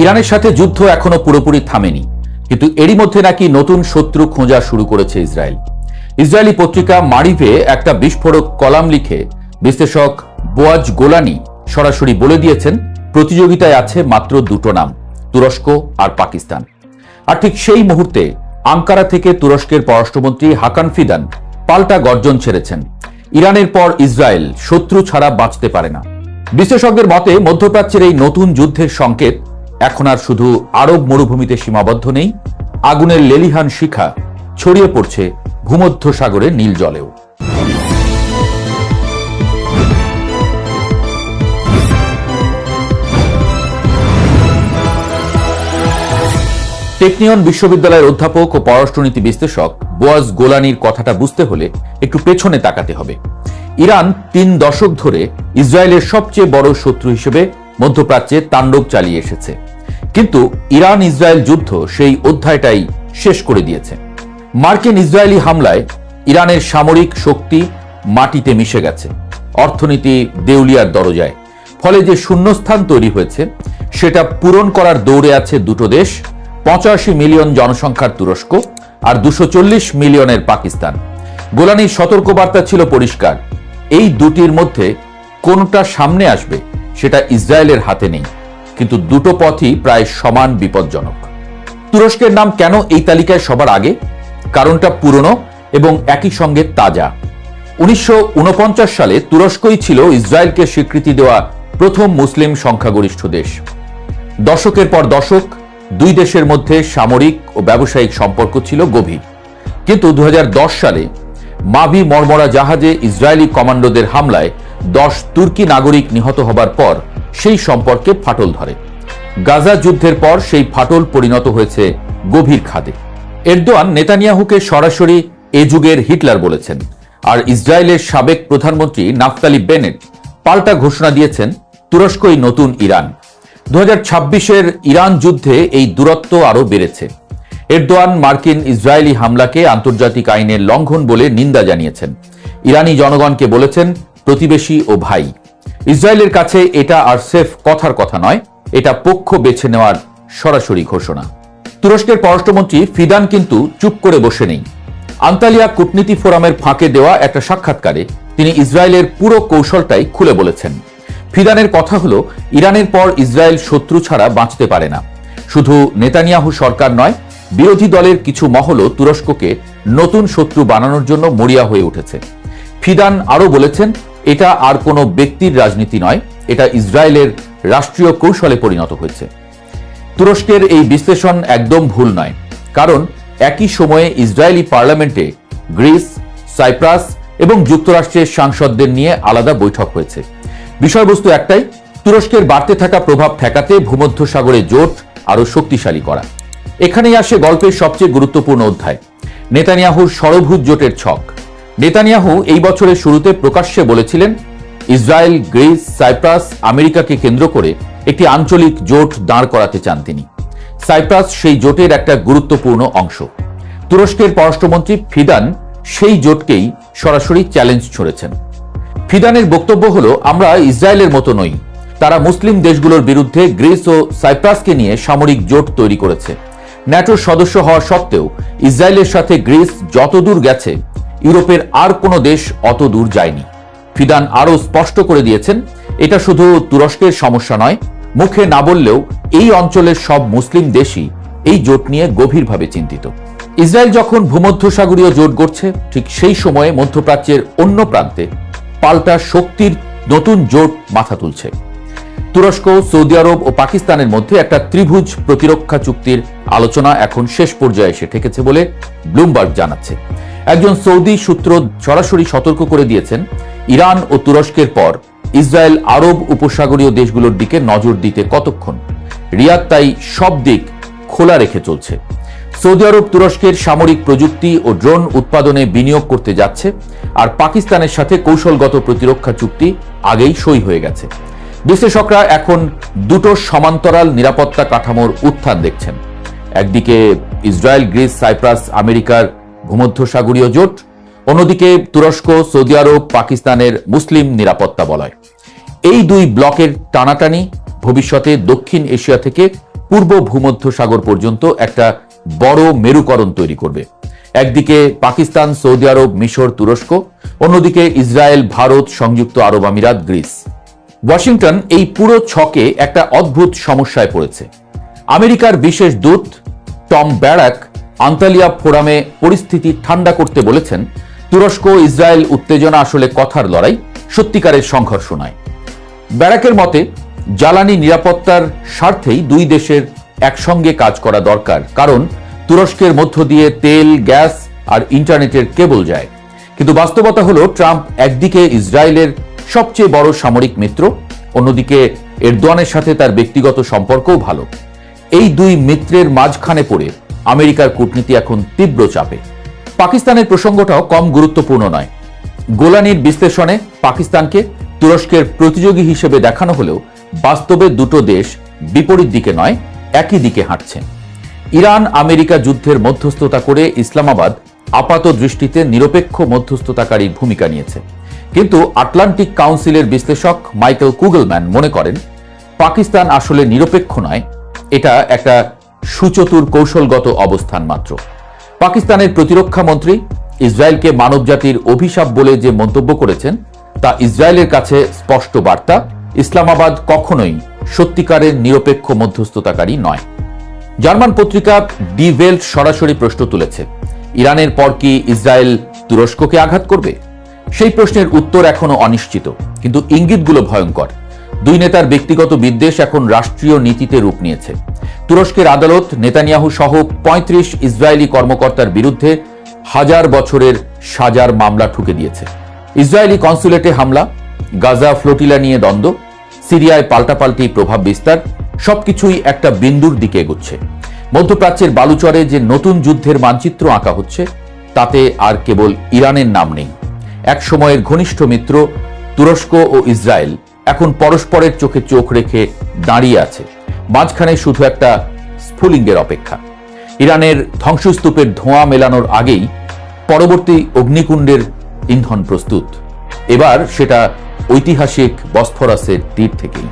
ইরানের সাথে যুদ্ধ এখনো পুরোপুরি থামেনি, কিন্তু এরই মধ্যে নাকি নতুন শত্রু খোঁজা শুরু করেছে ইসরায়েল। ইসরায়েলি পত্রিকা মারিভে একটা বিস্ফোরক কলাম লিখে বিশ্লেষক বোয়াজ গোলানি সরাসরি বলে দিয়েছেন প্রতিযোগিতায় আছে মাত্র দুটো নাম, তুরস্ক আর পাকিস্তান। আর ঠিক সেই মুহূর্তে আঙ্কারা থেকে তুরস্কের পররাষ্ট্রমন্ত্রী হাকান ফিদান পাল্টা গর্জন ছেড়েছেন। ইরানের পর ইসরায়েল শত্রু ছাড়া বাঁচতে পারে না। বিশ্লেষকদের মতে মধ্যপ্রাচ্যের এই নতুন যুদ্ধের সংকেত এখন আর শুধু আরব মরুভূমিতে সীমাবদ্ধ নেই, আগুনের লেলিহান শিখা ছড়িয়ে পড়ছে ভূমধ্য সাগরের নীল জলেও। টেকনিয়ন বিশ্ববিদ্যালয়ের অধ্যাপক ও পররাষ্ট্রনীতি বিশ্লেষক বোয়াজ গোলানির কথাটা বুঝতে হলে একটু পেছনে তাকাতে হবে। ইরান 3 দশক ধরে ইসরায়েলের সবচেয়ে বড় শত্রু হিসেবে মধ্যপ্রাচ্যে তাণ্ডব চালিয়ে এসেছে, কিন্তু ইরান ইসরায়েল যুদ্ধ সেই অধ্যায়টাই শেষ করে দিয়েছে। মার্কিন ইসরায়েলি হামলায় ইরানের সামরিক শক্তি মাটিতে মিশে গেছে, অর্থনীতি দেউলিয়ার দরজায়। ফলে যে শূন্যস্থান তৈরি হয়েছে সেটা পূরণ করার দৌড়ে আছে দুটো দেশ, 85 মিলিয়ন জনসংখ্যার তুরস্ক আর 240 মিলিয়নের পাকিস্তান। গোলানির সতর্কবার্তা ছিল পরিষ্কার, এই দুটির মধ্যে কোনটা সামনে আসবে সেটা ইসরায়েলের হাতে নেই, কিন্তু দুটো পথই প্রায় সমান বিপজ্জনক। তুরস্কের নাম কেন এই তালিকায় সবার আগে? কারণটা পুরনো এবং একই সঙ্গে তাজা। 1949 সালে তুরস্কই ছিল ইসরায়েলকে স্বীকৃতি দেওয়া প্রথম মুসলিম সংখ্যাগরিষ্ঠ দেশ। দশকের পর দশক দুই দেশের মধ্যে সামরিক ও ব্যবসায়িক সম্পর্ক ছিল গভীর, কিন্তু 2010 সালে মাভি মর্মরা জাহাজে ইসরায়েলি কমান্ডোদের হামলায় 10 তুর্কি নাগরিক নিহত হবার পর সেই সম্পর্কে ফাটল ধরে। গাজা যুদ্ধের পর সেই ফাটল পরিণত হয়েছে গভীর খাদে। এরদোয়ান নেতানিয়াহুকে সরাসরি এ যুগের হিটলার বলেছেন, আর ইসরায়েলের সাবেক প্রধানমন্ত্রী নাফতালি বেনেট পাল্টা ঘোষণা দিয়েছেন তুরস্কই নতুন ইরান। 2026-এর ইরান যুদ্ধে এই দূরত্ব আরও বেড়েছে। এরদোয়ান মার্কিন ইসরায়েলি হামলাকে আন্তর্জাতিক আইনের লঙ্ঘন বলে নিন্দা জানিয়েছেন। ইরানি জনগণকে বলেছেন প্রতিবেশী ও ভাই। ইসরায়েলের কাছে এটা আর সেফ কথার কথা নয়, এটা পক্ষ বেছে নেওয়ার সরাসরি ঘোষণা। তুরস্কের পররাষ্ট্রমন্ত্রী ফিদান কিন্তু চুপ করে বসে নেই। আন্তালিয়া কূটনীতি ফোরামের ফাঁকে দেওয়া একটা সাক্ষাৎকারে তিনি ইসরায়েলের পুরো কৌশলটাই খুলে বলেছেন। ফিদানের কথা হলো, ইরানের পর ইসরায়েল শত্রু ছাড়া বাঁচতে পারে না। শুধু নেতানিয়াহু সরকার নয়, বিরোধী দলের কিছু মহলও তুরস্ককে নতুন শত্রু বানানোর জন্য মরিয়া হয়ে উঠেছে। ফিদান আরও বলেছেন, এটা আর কোনো ব্যক্তির রাজনীতি নয়, এটা ইসরায়েলের রাষ্ট্রীয় কৌশলে পরিণত হয়েছে। তুরস্কের এই বিশ্লেষণ একদম ভুল নয়, কারণ একই সময়ে ইসরায়েলি পার্লামেন্টে গ্রিস, সাইপ্রাস এবং যুক্তরাষ্ট্রের সাংসদদের নিয়ে আলাদা বৈঠক হয়েছে। বিষয়বস্তু একটাই, তুরস্কের বাড়তে থাকা প্রভাব ঠেকাতে ভূমধ্য সাগরে জোট আরও শক্তিশালী করা। এখানেই আসে গল্পের সবচেয়ে গুরুত্বপূর্ণ অধ্যায়, নেতানিয়াহুর ষড়ভুজ জোটের ছক। নেতানিয়াহু এই বছরের শুরুতে প্রকাশ্যে বলেছিলেন ইসরায়েল, গ্রিস, সাইপ্রাস, আমেরিকাকে কেন্দ্র করে একটি আঞ্চলিক জোট দাঁড় করাতে চান তিনি। সাইপ্রাস সেই জোটের একটা গুরুত্বপূর্ণ অংশ। তুরস্কের পররাষ্ট্রমন্ত্রী ফিদান সেই জোটকেই সরাসরি চ্যালেঞ্জ ছড়েছেন। ফিদানের বক্তব্য হলো, আমরা ইসরায়েলের মতো নই। তারা মুসলিম দেশগুলোর বিরুদ্ধে গ্রিস ও সাইপ্রাসকে নিয়ে সামরিক জোট তৈরি করেছে। ন্যাটোর সদস্য হওয়া সত্ত্বেও ইসরায়েলের সাথে গ্রিস যত দূর গেছে, ইউরোপের আর কোনো দেশ অত দূর যায়নি। ফিদান আরও স্পষ্ট করে দিয়েছেন, এটা শুধু তুরস্কের সমস্যা নয়, মুখে না বললেও এই অঞ্চলের সব মুসলিম দেশই এই জোট নিয়ে গভীরভাবে চিন্তিত। ইসরায়েল যখন ভূমধ্যসাগরীয় জোট গড়ছে, ঠিক সেই সময়ে মধ্যপ্রাচ্যের অন্য প্রান্তে পাল্টা শক্তির নতুন জোট মাথা তুলছে। তুরস্ক, সৌদি আরব ও পাকিস্তানের মধ্যে একটা ত্রিভুজ প্রতিরক্ষা চুক্তির আলোচনা এখন শেষ পর্যায়ে এসে ঠেকেছে বলে ব্লুমবার্গ জানাচ্ছে। একজন সৌদি সূত্র সরাসরি সতর্ক করে দিয়েছেন, ইরান ও তুরস্কের পর ইসরায়েল আরব উপসাগরীয় দেশগুলোর দিকে নজর দিতে কতক্ষণ। রিয়াদ তাই সব দিক খোলা রেখে চলছে। সৌদি আরব তুরস্কের সামরিক প্রযুক্তি ও ড্রোন উৎপাদনে বিনিয়োগ করতে যাচ্ছে, আর পাকিস্তানের সাথে কৌশলগত প্রতিরক্ষা চুক্তি আগেই সই হয়ে গেছে। বিশ্লেষকরা এখন দুটো সমান্তরাল নিরাপত্তা কাঠামোর উত্থান দেখছেন। একদিকে ইসরায়েল, গ্রিস, সাইপ্রাস, আমেরিকার ভূমধ্যসাগরীয় জোট, অন্যদিকে তুরস্ক, সৌদি আরব, পাকিস্তানের মুসলিম নিরাপত্তা বলয়। এই দুই ব্লকের টানাটানি ভবিষ্যতে দক্ষিণ এশিয়া থেকে পূর্ব ভূমধ্য সাগর পর্যন্ত একটা বড় মেরুকরণ তৈরি করবে। একদিকে পাকিস্তান, সৌদি আরব, মিশর, তুরস্ক, অন্যদিকে ইসরায়েল, ভারত, সংযুক্ত আরব আমিরাত, গ্রিস। ওয়াশিংটন এই পুরো ছকে একটা অদ্ভুত সমস্যায় পড়েছে। আমেরিকার বিশেষ দূত টম ব্যারাক আন্তালিয়া ফোরামে পরিস্থিতি ঠান্ডা করতে বলেছেন, তুরস্ক ইসরায়েল উত্তেজনা আসলে কথার লড়াই, সত্যিকারের সংঘর্ষ নয়। ব্যারাকের মতে জ্বালানি নিরাপত্তার স্বার্থেই দুই দেশের একসঙ্গে কাজ করা দরকার, কারণ তুরস্কের মধ্য দিয়ে তেল, গ্যাস আর ইন্টারনেটের কেবল যায়। কিন্তু বাস্তবতা হলো, ট্রাম্প একদিকে ইসরায়েলের সবচেয়ে বড় সামরিক মিত্র, অন্যদিকে এরদোয়ানের সাথে তার ব্যক্তিগত সম্পর্কও ভালো। এই দুই মিত্রের মাঝখানে পড়ে আমেরিকার কূটনীতি এখন তীব্র চাপে। পাকিস্তানের প্রসঙ্গটাও কম গুরুত্বপূর্ণ নয়। গোলানির বিশ্লেষণে পাকিস্তানকে তুরস্কের প্রতিযোগী হিসেবে দেখানো হলেও বাস্তবে দুটো দেশ বিপরীত দিকে নয়, একই দিকে হাঁটছে। ইরান আমেরিকা যুদ্ধের মধ্যস্থতা করে ইসলামাবাদ আপাত দৃষ্টিতে নিরপেক্ষ মধ্যস্থতাকারীর ভূমিকা নিয়েছে, কিন্তু আটলান্টিক কাউন্সিলের বিশ্লেষক মাইকেল কুগলম্যান মনে করেন পাকিস্তান আসলে নিরপেক্ষ নয়, এটা একটা সুচতুর কৌশলগত অবস্থান মাত্র। পাকিস্তানের প্রতিরক্ষা মন্ত্রী ইসরায়েলকে মানবজাতির অভিশাপ বলে যে মন্তব্য করেছেন, তা ইসরায়েলের কাছে স্পষ্ট বার্তা, ইসলামাবাদ কখনোই সত্যিকারের নিরপেক্ষ মধ্যস্থতাকারী নয়। জার্মান পত্রিকা ডি ওয়েল্ট সরাসরি প্রশ্ন তুলেছে, ইরানের পর কি ইসরায়েল তুরস্ককে আঘাত করবে? সেই প্রশ্নের উত্তর এখনো অনিশ্চিত, কিন্তু ইঙ্গিতগুলো ভয়ঙ্কর। দুই নেতার ব্যক্তিগত বিদ্বেষ এখন রাষ্ট্রীয় নীতিতে রূপ নিয়েছে। তুরস্কের আদালত নেতানিয়াহু সহ ৩৫ ইসরায়েলি কর্মকর্তার বিরুদ্ধে ১০০০ বছরের সাজার মামলা ঠুকে দিয়েছে। ইসরায়েলি কনসুলেটে হামলা, গাজা ফ্লোটিলা নিয়ে দ্বন্দ্ব, সিরিয়ায় পাল্টাপাল্টি প্রভাব বিস্তার, সবকিছুই একটা বিন্দুর দিকে এগোচ্ছে। মধ্যপ্রাচ্যের বালুচরে যে নতুন যুদ্ধের মানচিত্র আঁকা হচ্ছে, তাতে আর কেবল ইরানের নাম নেই। এক সময়ের ঘনিষ্ঠ মিত্র তুরস্ক ও ইসরায়েল এখন পরস্পরের চোখে চোখ রেখে দাঁড়িয়ে আছে, মাঝখানে শুধু একটা স্ফুলিঙ্গের অপেক্ষা। ইরানের ধ্বংসস্তূপের ধোঁয়া মেলানোর আগেই পরবর্তী অগ্নিকুণ্ডের ইন্ধন প্রস্তুত। এবার সেটা ঐতিহাসিক বসফরাসের তীর থেকেই।